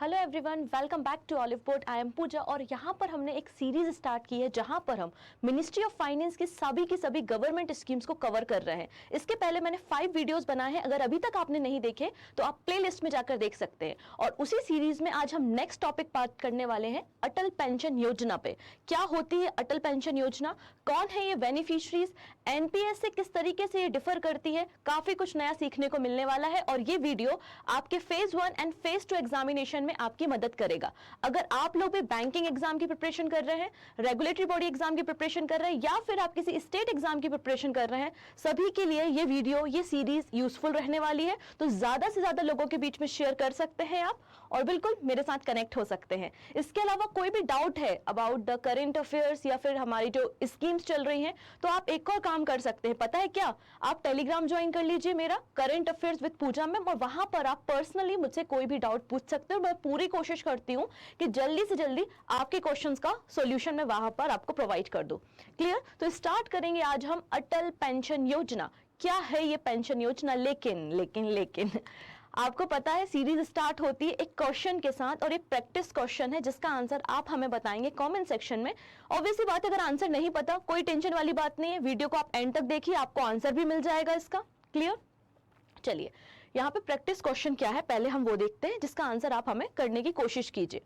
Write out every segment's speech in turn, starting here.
Hello everyone, welcome back to Oliveboard. I am Pooja और यहाँ पर हमने एक सीरीज स्टार्ट की है जहाँ पर हम मिनिस्ट्री ऑफ फाइनेंस की सभी गवर्नमेंट स्कीम्स को कवर कर रहे हैं। इसके पहले मैंने 5 वीडियोस बनाए हैं, अगर अभी तक आपने नहीं देखे तो आप प्लेलिस्ट में जाकर देख सकते हैं। और उसी सीरीज में आज हम नेक्स्ट टॉपिक बात करने वाले हैं अटल पेंशन योजना पे। क्या होती है अटल पेंशन योजना, कौन है ये बेनिफिशरीज, एनपीएस से किस तरीके से ये डिफर करती है, काफी कुछ नया सीखने को मिलने वाला है। और ये वीडियो आपके फेज 1 एंड फेज 2 एग्जामिनेशन में आपकी मदद करेगा। अगर आप लोग भी बैंकिंग एग्जाम की प्रिपरेशन कर रहे हैं, रेगुलेटरी बॉडी एग्जाम की प्रिपरेशन कर रहे हैं या फिर आप किसी स्टेट एग्जाम की प्रिपरेशन कर रहे हैं, सभी के लिए ये वीडियो, ये सीरीज यूजफुल रहने वाली है। तो ज्यादा से ज्यादा लोगों के बीच में शेयर कर सकते हैं आप और बिल्कुल मेरे साथ कनेक्ट हो सकते हैं। इसके अलावा कोई भी डाउट है अबाउट द करंट अफेयर्स या फिर हमारी जो स्कीम्स चल रही हैं, तो आप एक और काम कर सकते हैं। पता है क्या, आप टेलीग्राम ज्वाइन कर लीजिए मेरा, current affairs with Pooja ma'am, और वहां पर आप पर्सनली मुझसे कोई भी डाउट पूछ सकते हो। मैं पूरी कोशिश करती हूं कि जल्दी से जल्दी आपके क्वेश्चंस का सॉल्यूशन मैं वहां पर आपको प्रोवाइड कर दूं। क्लियर? तो स्टार्ट करेंगे आज हम अटल पेंशन योजना। क्या है ये पेंशन योजना? लेकिन आपको पता है सीरीज स्टार्ट होती है एक क्वेश्चन के साथ, और एक प्रैक्टिस क्वेश्चन है जिसका आंसर आप हमें बताएंगे कमेंट सेक्शन में। ऑब्वियसली बात है, अगर आंसर नहीं पता कोई टेंशन वाली बात नहीं है, वीडियो को आप एंड तक देखिए, आपको आंसर भी मिल जाएगा इसका। क्लियर? चलिए, यहां पे प्रैक्टिस क्वेश्चन क्या है पहले हम वो देखते हैं, जिसका आंसर आप हमें करने की कोशिश कीजिए।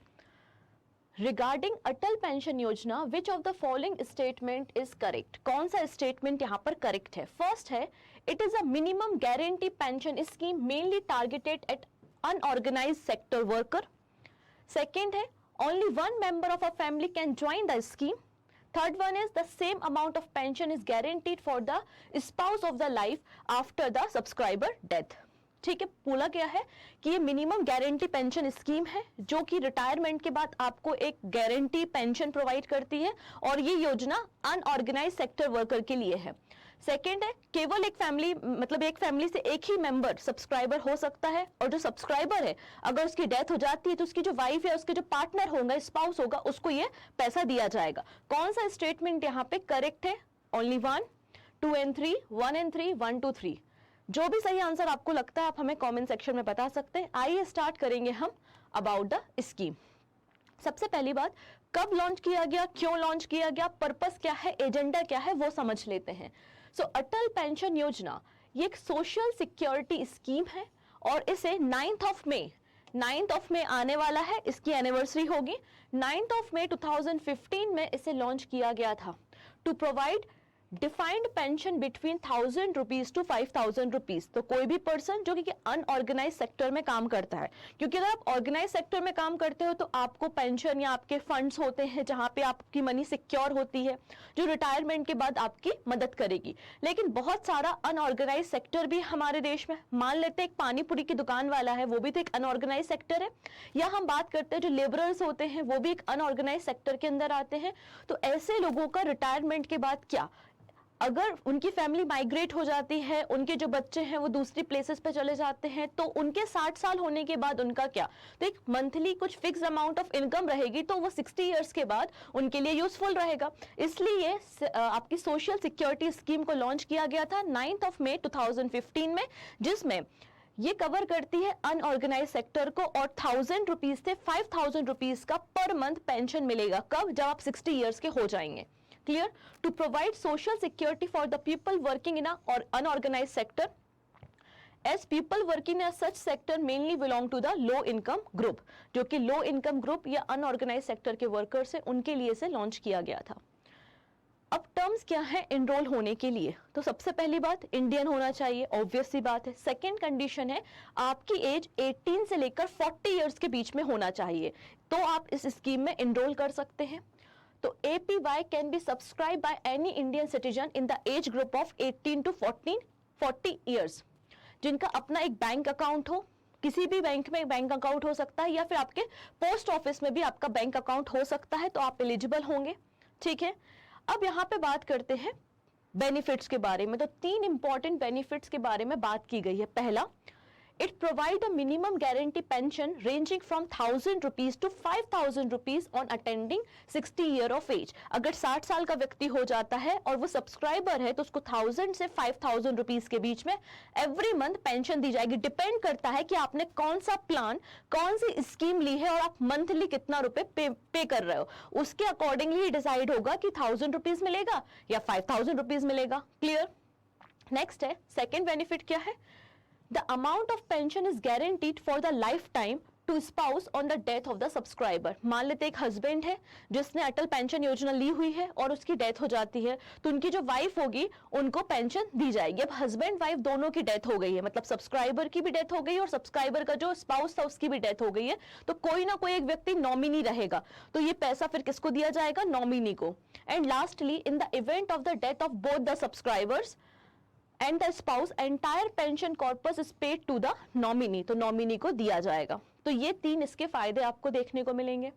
Regarding Atal pension Yojana which of the following statement is correct? कौन सा स्टेटमेंट यहां पर करेक्ट है? फर्स्ट है, it is a minimum guarantee pension scheme mainly targeted at unorganised sector worker. Second है, only one member of a family can join the scheme. Third one is the same amount of pension is guaranteed for the spouse of the life after the subscriber death. ठीक है, बोला गया है कि ये minimum guarantee pension scheme है जो कि रिटायरमेंट के बाद आपको एक गारंटी पेंशन प्रोवाइड करती है, और ये योजना अनऑर्गेनाइज सेक्टर वर्कर के लिए है। सेकेंड है, केवल एक फैमिली, मतलब एक फैमिली से एक ही मेंबर सब्सक्राइबर हो सकता है, और जो सब्सक्राइबर है अगर उसकी डेथ हो जाती है तो उसकी जो वाइफ है, उसके जो पार्टनर होगा, स्पाउस होगा, उसको ये पैसा दिया जाएगा। कौन सा स्टेटमेंट यहाँ पे करेक्ट है? Only 1, 2 and 3, 1 and 3, 1 2 3। जो भी सही आंसर आपको लगता है आप हमें कमेंट सेक्शन में बता सकते हैं। आइए स्टार्ट करेंगे हम अबाउट द स्कीम। सबसे पहली बात, कब लॉन्च किया गया, क्यों लॉन्च किया गया, पर्पस क्या है, एजेंडा क्या है, वो समझ लेते हैं। सो अटल पेंशन योजना ये एक सोशल सिक्योरिटी स्कीम है और इसे 9th ऑफ मई आने वाला है, इसकी एनिवर्सरी होगी। 9th ऑफ मई 2015 में इसे लॉन्च किया गया था to provide defined pension between 1000 rupees to 5000 rupees. तो कोई भी पर्सन जो कि अनऑर्गेनाइज सेक्टर में काम करता है, क्योंकि अगर आप ऑर्गेनाइज सेक्टर में काम करते हो तो आपको पेंशन या आपके फंड्स होते हैं जहां पे आपकी मनी सिक्योर होती है, जो रिटायरमेंट के बाद आपकी मदद करेगी। लेकिन बहुत सारा अनऑर्गेनाइज सेक्टर भी हमारे देश में, मान लेते हैं एक पानीपुरी की दुकान वाला है, वो भी तो एक अनऑर्गेनाइज सेक्टर है। या हम बात करते हैं जो लेबरर्स होते हैं, वो भी एक अनऑर्गेनाइज सेक्टर के अंदर आते हैं। तो ऐसे लोगों का रिटायरमेंट के बाद क्या, अगर उनकी फैमिली माइग्रेट हो जाती है, उनके जो बच्चे हैं वो दूसरी प्लेसेस पे चले जाते हैं, तो उनके 60 साल होने के बाद उनका क्या, तो एक मंथली कुछ फिक्स अमाउंट ऑफ इनकम रहेगी, तो वो 60 इयर्स के बाद उनके लिए यूजफुल रहेगा। इसलिए आपकी सोशल सिक्योरिटी स्कीम को लॉन्च किया गया था 9th ऑफ मई 2015 में, जिसमें ये कवर करती है अनऑर्गेनाइज सेक्टर को, और 1000 रुपीज से 5000 रुपीज का पर मंथ पेंशन मिलेगा। कब? जब आप 60 इयर्स के हो जाएंगे। Clear? To provide social security for the people working in a or unorganized sector, as people working in such sector mainly belong to the low income group, जो कि low income group या unorganized sector के workers हैं, उनके लिए से launch किया गया था। अब टर्म्स क्या है एनरोल होने के लिए? तो सबसे पहली बात, इंडियन होना चाहिए, ऑब्वियस सी बात है। सेकेंड कंडीशन है, आपकी एज 18 से लेकर 40 इयर्स के बीच में होना चाहिए, तो आप इस स्कीम में एनरोल कर सकते हैं। तो APY can be subscribe by any Indian citizen in the age group of 18 to 40 years, जिनका अपना एक बैंक अकाउंट हो, किसी भी बैंक में बैंक अकाउंट हो सकता है, या फिर आपके पोस्ट ऑफिस में भी आपका बैंक अकाउंट हो सकता है, तो आप एलिजिबल होंगे। ठीक है, अब यहां पे बात करते हैं बेनिफिट्स के बारे में। तो 3 इंपॉर्टेंट बेनिफिट्स के बारे में बात की गई है। पहला, It provide a minimum guarantee pension ranging from 1000 rupees to 5000 rupees on attending 60 year of age. अगर 60 साल का व्यक्ति हो जाता है और वो सब्सक्राइबर है तो उसको 1000 से 5000 रुपीस के बीच में एवरी मंथ पेंशन दी जाएगी. डिपेंड करता है कि आपने कौन सा प्लान, कौन सी स्कीम ली है और आप मंथली कितना रुपए पे कर रहे हो. उसके अकॉर्डिंगली डिसाइड होगा कि 1000 रुपीस मिलेगा या 5000 रुपीस मिलेगा. क्लियर. नेक्स्ट है सेकेंड बेनिफिट क्या है. The amount of pension is guaranteed for the lifetime to spouse on the death of the subscriber. मान लेते एक हस्बैंड है जिसने अटल पेंशन योजना ली हुई है और उसकी डेथ हो जाती है तो उनकी जो वाइफ होगी उनको पेंशन दी जाएगी. अब हस्बैंड वाइफ दोनों की डेथ हो गई है, मतलब सब्सक्राइबर की भी डेथ हो गई और सब्सक्राइबर का जो स्पाउस था उसकी भी डेथ हो गई है, तो कोई ना कोई एक व्यक्ति नॉमिनी रहेगा. तो ये पैसा फिर किसको दिया जाएगा? नॉमिनी को. And lastly in the event of the death of both the subscribers and the spouse entire pension corpus is paid to the nominee. तो नॉमिनी को दिया जाएगा. तो ये 3 इसके फायदे आपको देखने को मिलेंगे.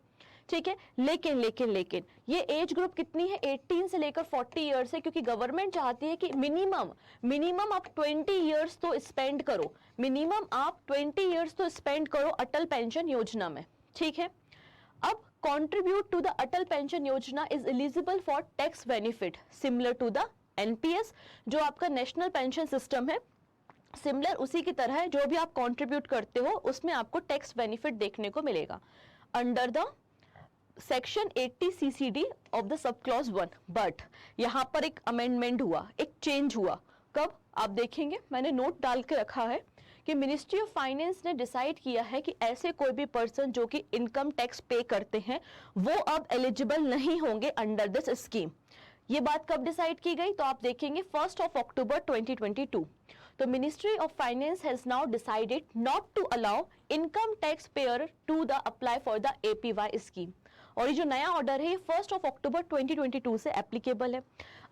ठीक है. लेकिन लेकिन लेकिन ये एज ग्रुप कितनी है? 18 से लेकर 40 इयर्स है, क्योंकि गवर्नमेंट चाहती है कि मिनिमम आप 20 इयर्स तो स्पेंड करो. मिनिमम आप 20 इयर्स तो स्पेंड करो अटल पेंशन योजना में. ठीक है. अब contribute to the Atal pension Yojana is eligible for tax benefit similar to the NPS. जो आपका नेशनल पेंशन सिस्टम है सिमिलर उसी की तरह है. जो भी आप कंट्रीब्यूट करते हो उसमें आपको टैक्स बेनिफिट देखने को मिलेगा under the section 80 CCD of the sub clause 1. But यहां पर एक अमेंडमेंट हुआ, एक चेंज हुआ. कब? आप देखेंगे, मैंने नोट डाल के रखा है कि मिनिस्ट्री ऑफ फाइनेंस ने डिसाइड किया है कि ऐसे कोई भी पर्सन जो कि इनकम टैक्स पे करते हैं वो अब एलिजिबल नहीं होंगे अंडर दिस स्कीम. ये बात कब डिसाइड की गई? तो आप देखेंगे 1 अक्टूबर 2022. तो ministry of finance has now decided not to allow income tax payer to the apply for the APY scheme. और ये जो नया ऑर्डर है ये 1 अक्टूबर 2022 से एप्लीकेबल है.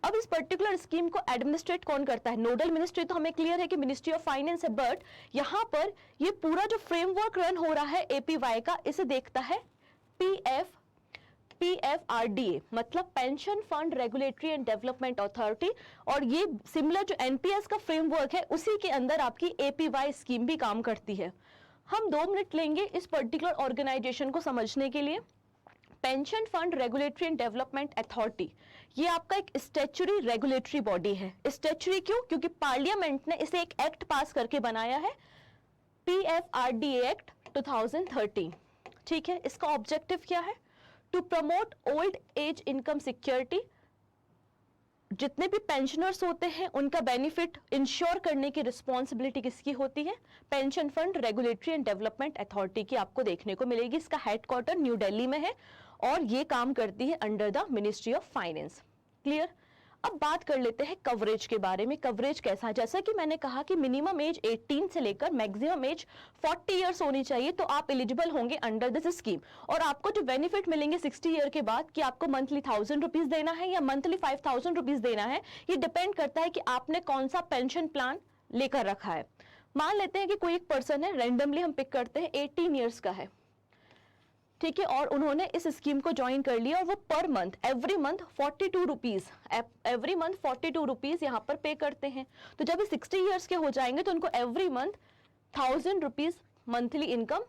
अब इस पर्टिकुलर स्कीम को एडमिनिस्ट्रेट कौन करता है? नोडल मिनिस्ट्री तो हमें क्लियर है कि मिनिस्ट्री ऑफ फाइनेंस है, बट यहाँ पर ये पूरा जो फ्रेमवर्क रन हो रहा है एपीवाई का, इसे देखता है PFRDA, मतलब pension fund regulatory and development authority. और ये सिमिलर जो एनपीएस का फ्रेमवर्क है उसी के अंदर आपकी एपीवाई स्कीम भी काम करती है. हम 2 मिनट लेंगे इस पर्टिकुलर ऑर्गेनाइजेशन को समझने के लिए. Pension fund regulatory and development authority ये आपका एक स्टैच्यूटरी रेगुलेटरी बॉडी है. स्टैच्यूटरी क्यों? क्योंकि पार्लियामेंट ने इसे एक एक्ट पास करके बनाया है, PFRDA एक्ट 2013. ठीक है. इसका ऑब्जेक्टिव क्या है? To promote old age income security. जितने भी पेंशनर्स होते हैं उनका बेनिफिट इंश्योर करने की रिस्पॉन्सिबिलिटी किसकी होती है? Pension fund regulatory and development authority की आपको देखने को मिलेगी. इसका हेडक्वार्टर न्यू दिल्ली में है और ये काम करती है under the ministry of finance. Clear. अब बात कर लेते हैं कवरेज के बारे में. कवरेज कैसा? जैसा कि मैंने कहा कि मिनिमम एज 18 से लेकर मैक्सिमम एज 40 इयर्स होनी चाहिए तो आप एलिजिबल होंगे अंडर दिस स्कीम. और आपको जो बेनिफिट मिलेंगे 60 ईयर के बाद कि आपको मंथली 1000 रुपीज देना है या मंथली 5000 रुपीज देना है, ये डिपेंड करता है कि आपने कौन सा पेंशन प्लान लेकर रखा है. मान लेते हैं कि कोई एक पर्सन है, रैंडमली हम पिक करते हैं, 18 ईयर्स का है. ठीक है. और उन्होंने इस स्कीम को ज्वाइन कर लिया और वो per month every month 42 rupees यहाँ पर पे करते हैं. तो जब 60 इयर्स के हो जाएंगे तो उनको every month 1000 rupees monthly income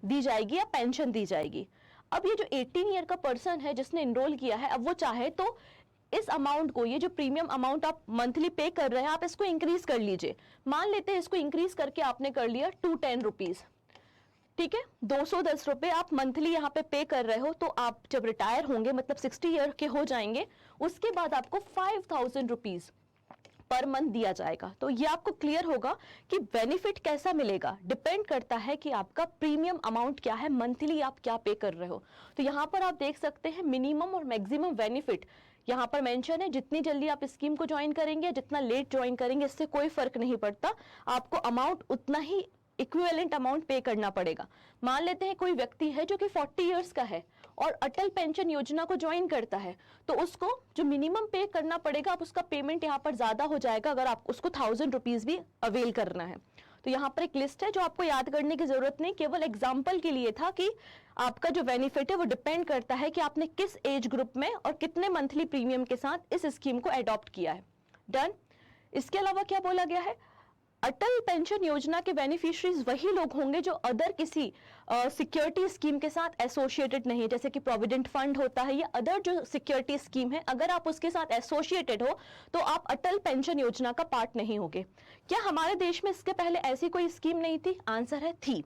दी जाएगी या पेंशन दी जाएगी. अब ये जो 18 ईयर का पर्सन है जिसने इनरोल किया है, अब वो चाहे तो इस अमाउंट को, ये जो प्रीमियम अमाउंट आप मंथली पे कर रहे हैं, आप इसको इंक्रीज कर लीजिए. मान लेते हैं इसको इंक्रीज करके आपने कर लिया 210 रुपीज. ठीक है. 210 रुपए आप मंथली यहाँ पे कर रहे हो. तो आप जब रिटायर होंगे, मतलब 60 ईयर के हो जाएंगे, उसके बाद आपको 5000 रुपीज पर मंथ दिया जाएगा. तो ये आपको क्लियर होगा कि बेनिफिट कैसा मिलेगा. डिपेंड करता है कि आपका प्रीमियम अमाउंट क्या है, मंथली आप क्या पे कर रहे हो. तो यहाँ पर आप देख सकते हैं मिनिमम और मैक्सिमम बेनिफिट यहाँ पर मेंशन है. जितनी जल्दी आप स्कीम को ज्वाइन करेंगे, जितना लेट ज्वाइन करेंगे, इससे कोई फर्क नहीं पड़ता. आपको अमाउंट उतना ही इक्विवेलेंट अमाउंट पे करना पड़ेगा. मान लेते हैं कोई व्यक्ति है जो कि 40 इयर्स का है और अटल पेंशन योजना को ज्वाइन करता है, तो उसको जो मिनिमम पे करना पड़ेगा, आप उसका पेमेंट यहाँ पर ज्यादा हो जाएगा अगर आप उसको 1000 रुपीज भी अवेल करना है. तो यहाँ पर एक लिस्ट है जो आपको याद करने की जरूरत नहीं, केवल एग्जाम्पल के लिए था कि आपका जो बेनिफिट है वो डिपेंड करता है कि आपने किस एज ग्रुप में और कितने मंथली प्रीमियम के साथ इस स्कीम को एडॉप्ट किया है. डन. इसके अलावा क्या बोला गया है? अटल पेंशन योजना के बेनिफिशियरीज वही लोग होंगे जो अदर किसी सिक्योरिटी स्कीम के साथ एसोसिएटेड नहीं है, जैसे कि प्रोविडेंट फंड होता है या अदर जो सिक्योरिटी स्कीम है, अगर आप उसके साथ एसोसिएटेड हो तो आप अटल पेंशन योजना का पार्ट नहीं होगे। क्या हमारे देश में इसके पहले ऐसी कोई स्कीम नहीं थी? आंसर है थी।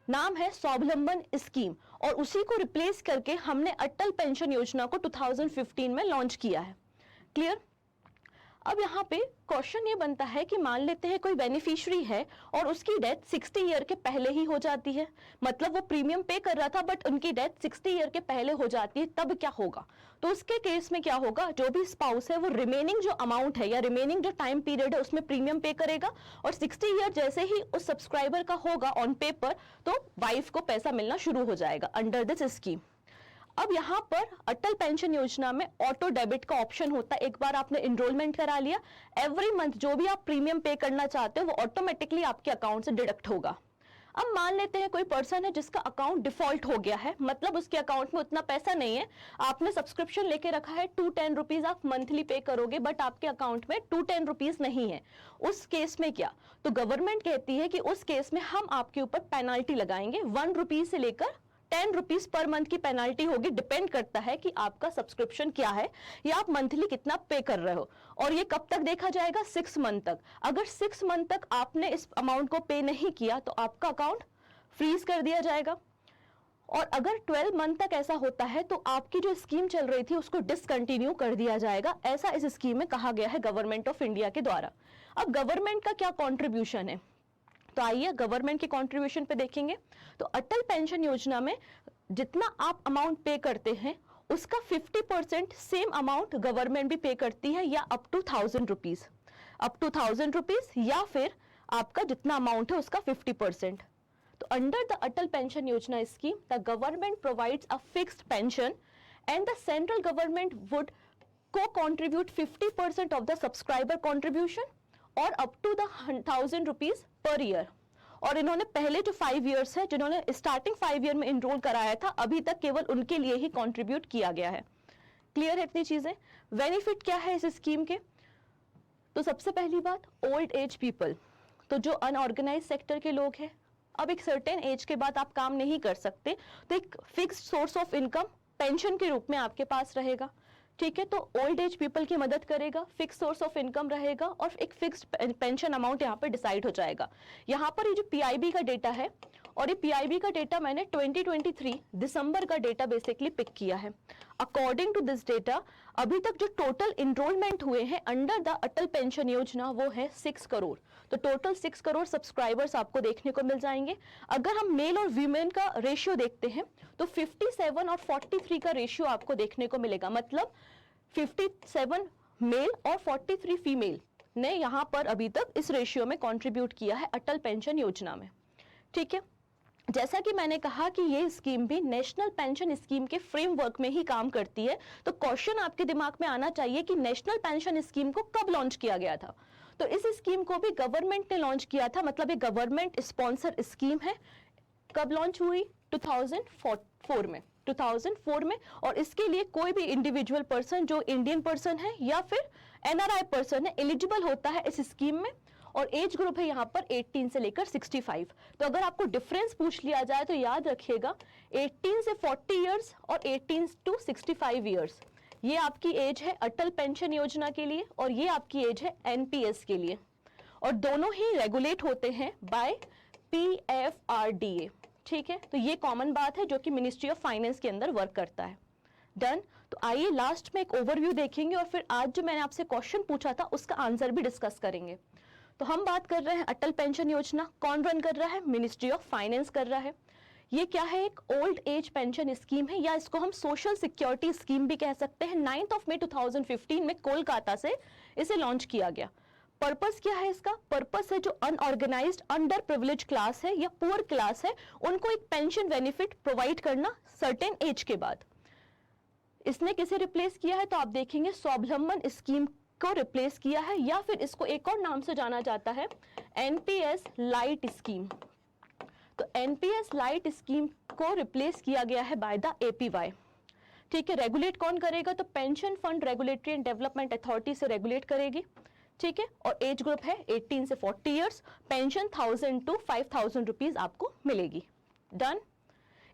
नाम है स्वावलंबन स्कीम, और उसी को रिप्लेस करके हमने अटल पेंशन योजना को 2015 में लॉन्च किया है। क्लियर? अब यहाँ पे क्वेश्चन ये बनता है कि मान लेते हैं कोई बेनिफिशियरी है और उसकी डेथ 60 ईयर के पहले ही हो जाती है, मतलब वो प्रीमियम पे कर रहा था बट उनकी डेथ 60 ईयर के पहले हो जाती है, तब क्या होगा? तो उसके केस में क्या होगा, जो भी स्पाउस है वो रिमेनिंग जो अमाउंट है या रिमेनिंग जो टाइम पीरियड है उसमें प्रीमियम पे करेगा, और 60 ईयर जैसे ही उस सब्सक्राइबर का होगा ऑन पेपर तो वाइफ को पैसा मिलना शुरू हो जाएगा अंडर दिस स्कीम। अब यहाँ पर अटल पेंशन योजना में ऑटो डेबिट का ऑप्शन होता है। एक बार आपने एनरोलमेंट करा लिया, एवरी मंथ जो भी आप प्रीमियम पे करना चाहते हो वो ऑटोमेटिकली आपके अकाउंट से डिडक्ट होगा। अब मान लेते हैं कोई पर्सन है जिसका अकाउंट डिफॉल्ट हो गया है, मतलब उसके अकाउंट में उतना पैसा नहीं है, आपने सब्सक्रिप्शन लेके रखा है 210 रुपीज आप मंथली पे करोगे, बट आपके अकाउंट में 210 रुपीज नहीं है। उस केस में क्या, तो गवर्नमेंट कहती है कि उस केस में हम आपके ऊपर पेनाल्टी लगाएंगे, 1 रुपीज से लेकर 10 रुपीज पर मंथ की पेनाल्टी होगी। डिपेंड करता है कि आपका सब्सक्रिप्शन क्या है या आप मंथली कितना पे कर रहे हो। और ये कब तक देखा जाएगा? 6 मंथ तक। अगर 6 मंथ तक आपने इस अमाउंट को पे नहीं किया तो आपका अकाउंट फ्रीज कर दिया जाएगा। और अगर 12 मंथ तक ऐसा होता है तो आपकी जो स्कीम चल रही थी उसको डिसकंटिन्यू कर दिया जाएगा, ऐसा इस स्कीम में कहा गया है गवर्नमेंट ऑफ इंडिया के द्वारा। अब गवर्नमेंट का क्या कॉन्ट्रीब्यूशन है, तो आइए गवर्नमेंट के कंट्रीब्यूशन पे देखेंगे। तो अटल पेंशन योजना में जितना आप अमाउंट पे करते हैं उसका 50% सेम अमाउंट गवर्नमेंट भी पे करती है, या up to 1000 rupees, up to 1000 rupees, या फिर आपका जितना अमाउंट है उसका 50%। तो under the Atal pension Yojana scheme the government provides a fixed pension and the central government would co-contribute 50% of the subscriber contribution और up to the 1000 rupees per year. और इन्होंने पहले जो 5 इयर्स है, जिन्होंने स्टार्टिंग 5 ईयर में इनरोल कराया था, अभी तक केवल उनके लिए ही कंट्रीब्यूट किया गया है। क्लियर है इतनी चीजें? बेनिफिट क्या है इस स्कीम के? तो सबसे पहली बात, ओल्ड एज पीपल, तो जो अनऑर्गेनाइज सेक्टर के लोग हैं, अब एक सर्टेन एज के बाद आप काम नहीं कर सकते, तो एक fixed source of income pension के रूप में आपके पास रहेगा। ठीक है, तो ओल्ड एज पीपल की मदद करेगा, फिक्स सोर्स ऑफ इनकम रहेगा और एक फिक्स्ड पेंशन अमाउंट यहाँ पर डिसाइड हो जाएगा। यहाँ पर ये जो पीआईबी का डेटा है, और ये पीआईबी का डेटा मैंने 2023 दिसंबर का डेटा बेसिकली पिक किया है। अकॉर्डिंग टू दिस डेटा अभी तक जो टोटल इनरोलमेंट हुए हैं अंडर द अटल पेंशन योजना वो है 6 करोड़। तो टोटल 6 करोड़ सब्सक्राइबर्स आपको देखने को मिल जाएंगे। अगर हम मेल और वीमेन का रेशियो देखते हैं तो 57 और 43 का रेशियो आपको देखने को मिलेगा, मतलब 57 मेल और 43 फीमेल ने यहाँ पर अभी तक इस रेशियो में कंट्रीब्यूट किया है अटल पेंशन योजना में। ठीक है, जैसा कि मैंने कहा कि ये स्कीम भी नेशनल पेंशन स्कीम के फ्रेमवर्क में ही काम करती है, तो क्वेश्चन आपके दिमाग में आना चाहिए कि नेशनल पेंशन स्कीम को कब लॉन्च किया गया था। तो इस स्कीम को भी गवर्नमेंट ने लॉन्च किया था, मतलब ये गवर्नमेंट स्पॉन्सर स्कीम है। कब लॉन्च हुई? 2004 में, 2004 में। और इसके लिए कोई भी इंडिविजुअल पर्सन जो इंडियन पर्सन है या फिर एनआरआई पर्सन है एलिजिबल होता है इस स्कीम में, और एज ग्रुप है यहाँ पर 18 से लेकर 65। तो अगर आपको डिफरेंस पूछ लिया जाए तो याद रखिएगा 18 से 40 इयर्स और 18 टू 65 इयर्स, ये आपकी एज है अटल पेंशन योजना के लिए, और ये आपकी एज है एनपीएस के लिए, और दोनों ही रेगुलेट होते हैं बाय पीएफआरडीए। ठीक है, तो ये कॉमन बात है जो कि मिनिस्ट्री ऑफ फाइनेंस के अंदर वर्क करता है। डन। तो आइए लास्ट में एक ओवरव्यू देखेंगे और फिर आज जो मैंने आपसे क्वेश्चन पूछा था उसका आंसर भी डिस्कस करेंगे। तो हम बात कर रहे हैं अटल पेंशन योजना, कौन रन कर रहा है? मिनिस्ट्री ऑफ फाइनेंस कर रहा है। ये क्या है? एक ओल्ड एज पेंशन स्कीम है, या इसको हम सोशल सिक्योरिटी स्कीम भी कह सकते हैं। 9 मई 2015 में कोलकाता से इसे लॉन्च किया गया। पर्पस क्या है इसका? पर्पस है जो अनऑर्गेनाइज्ड अंडर प्रिविलेज क्लास है या पुअर क्लास है उनको एक पेंशन बेनिफिट प्रोवाइड करना सर्टेन एज के बाद। इसने किसे रिप्लेस किया है? तो आप देखेंगे स्वावलंबन स्कीम को रिप्लेस किया है, या फिर इसको एक और नाम से जाना जाता है एनपीएस लाइट स्कीम। तो एनपीएस लाइट स्कीम को रिप्लेस किया गया है बाय द एपीवाई। ठीक है, रेगुलेट कौन करेगा? तो pension fund regulatory and development authority से रेगुलेट करेगी। ठीक है, और एज ग्रुप है 18 से 40 इयर्स, पेंशन 1000 to 5000 रुपीज आपको मिलेगी। डन।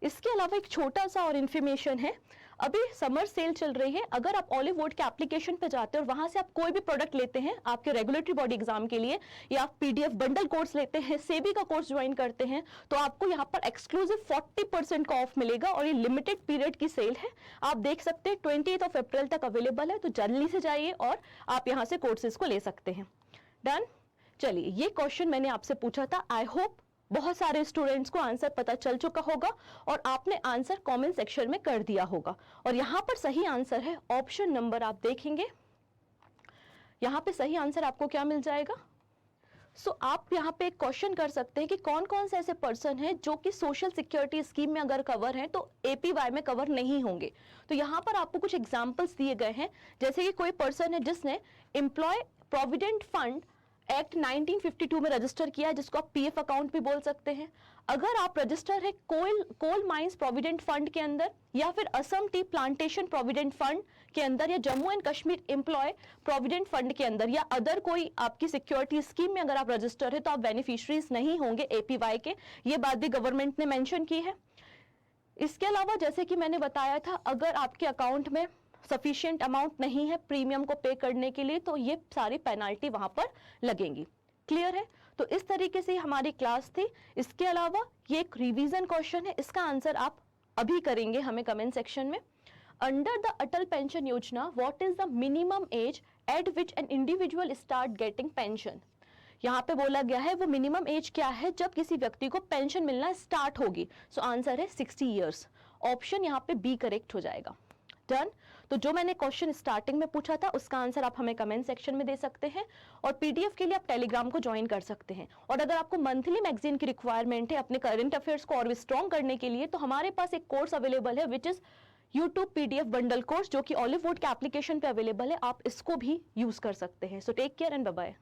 इसके अलावा एक छोटा सा और इन्फॉर्मेशन है, अभी समर सेल चल रही है। अगर आप ऑलिव वुड के एप्लीकेशन पे जाते हैं और वहां से आप कोई भी प्रोडक्ट लेते हैं आपके रेगुलेटरी बॉडी एग्जाम के लिए, या आप पीडीएफ बंडल कोर्स लेते हैं, सेबी का कोर्स ज्वाइन करते हैं, तो आपको यहाँ पर एक्सक्लूसिव 40% का ऑफ मिलेगा। और ये लिमिटेड पीरियड की सेल है, आप देख सकते हैं 28 अप्रैल तक अवेलेबल है, तो जल्दी से जाइए और आप यहाँ से कोर्सेज को ले सकते हैं। डन। चलिए, ये क्वेश्चन मैंने आपसे पूछा था, आई होप बहुत सारे स्टूडेंट्स को आंसर पता चल चुका होगा और आपने आंसर कमेंट सेक्शन में कर दिया होगा। और यहां पर सही आंसर है ऑप्शन नंबर, आप देखेंगे यहां पे सही आंसर आपको क्या मिल जाएगा। आप यहां पे एक क्वेश्चन कर सकते हैं कि कौन कौन से ऐसे पर्सन हैं जो कि सोशल सिक्योरिटी स्कीम में अगर कवर हैं तो एपीवाई में कवर नहीं होंगे। तो यहां पर आपको कुछ एग्जांपल्स दिए गए हैं, जैसे कि कोई पर्सन है जिसने एम्प्लॉय प्रोविडेंट फंड एक्ट 1952 में रजिस्टर किया है, जिसको आप पीएफ अकाउंट भी बोल सकते हैं। अगर आप रजिस्टर है कोल माइंस प्रोविडेंट फंड के अंदर, या फिर Assam tea plantation provident fund के अंदर, या Jammu and Kashmir employ provident fund के अंदर, या अदर कोई आपकी सिक्योरिटी स्कीम में अगर आप रजिस्टर है तो आप बेनिफिशियरीज नहीं होंगे एपीवाई के। ये बात भी गवर्नमेंट ने मेंशन की है। इसके अलावा जैसे कि मैंने बताया था, अगर आपके अकाउंट में सफिशिएंट अमाउंट नहीं है प्रीमियम को पे करने के लिए, तो ये सारी पेनाल्टी वहां पर लगेंगी। क्लियर है? तो इस तरीके से हमारी क्लास थी। इसके अलावा ये एक रिवीजन क्वेश्चन है, इसका आंसर आप अभी करेंगे हमें कमेंट सेक्शन में। अंडर द अटल पेंशन योजना, what is the minimum age eight which an individual start getting pension. यहाँ पे बोला गया है वो मिनिमम एज क्या है जब किसी व्यक्ति को पेंशन मिलना स्टार्ट होगी। सो आंसर है 60 इयर्स। ऑप्शन यहाँ पे बी करेक्ट हो जाएगा। डन। तो जो मैंने क्वेश्चन स्टार्टिंग में पूछा था उसका आंसर आप हमें कमेंट सेक्शन में दे सकते हैं, और पीडीएफ के लिए आप टेलीग्राम को ज्वाइन कर सकते हैं। और अगर आपको मंथली मैगजीन की रिक्वायरमेंट है अपने करंट अफेयर्स को और भी स्ट्रॉन्ग करने के लिए, तो हमारे पास एक कोर्स अवेलेबल है which is YouTube PDF bundle course, जो कि ऑलिव वुड के एप्लीकेशन पे अवेलेबल है। आप इसको भी यूज कर सकते हैं। So take care and bye bye.